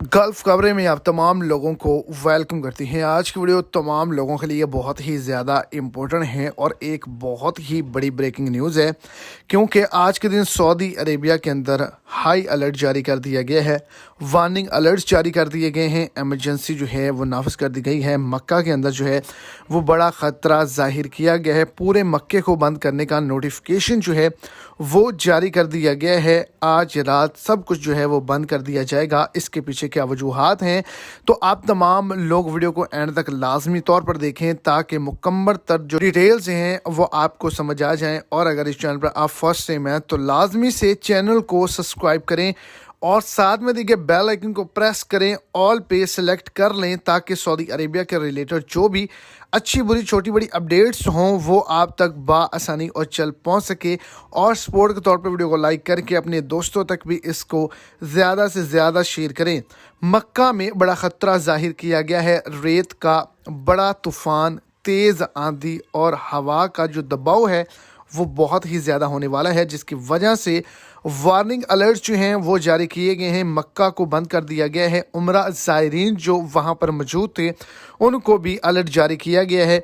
Gulf खबरें में आप तमाम लोगों को वेलकम करती हैं। आज की वीडियो तमाम लोगों के लिए बहुत ही ज़्यादा इम्पोर्टेंट है और एक बहुत ही बड़ी ब्रेकिंग न्यूज़ है, क्योंकि आज के दिन सऊदी अरेबिया के अंदर हाई अलर्ट जारी कर दिया गया है। वार्निंग अलर्ट्स जारी कर दिए गए हैं। एमरजेंसी जो है वो नाफिज कर दी गई है। मक्का के अंदर जो है वो बड़ा ख़तरा ज़ाहिर किया गया है। पूरे मक्के को बंद करने का नोटिफिकेशन जो है वो जारी कर दिया गया है। आज रात सब कुछ जो है वो बंद कर दिया जाएगा। इसके पीछे क्या वजूहात हैं, तो आप तमाम लोग वीडियो को एंड तक लाजमी तौर पर देखें ताकि मुकम्मल तर जो डिटेल्स हैं वो आपको समझ आ जाएं। और अगर इस चैनल पर आप फर्स्ट टाइम हैं तो लाजमी से चैनल को सब्सक्राइब करें और साथ में दिए बेल आइकन को प्रेस करें, ऑल पे सेलेक्ट कर लें ताकि सऊदी अरेबिया के रिलेटेड जो भी अच्छी बुरी छोटी बड़ी अपडेट्स हों वो आप तक बाआसानी और चल पहुंच सके। और सपोर्ट के तौर पर वीडियो को लाइक करके अपने दोस्तों तक भी इसको ज़्यादा से ज़्यादा शेयर करें। मक्का में बड़ा ख़तरा जाहिर किया गया है। रेत का बड़ा तूफ़ान, तेज़ आंधी और हवा का जो दबाव है वो बहुत ही ज़्यादा होने वाला है, जिसकी वजह से वार्निंग अलर्ट्स जो हैं वो जारी किए गए हैं। मक्का को बंद कर दिया गया है। उम्रा ज़ायरीन जो वहाँ पर मौजूद थे उनको भी अलर्ट जारी किया गया है।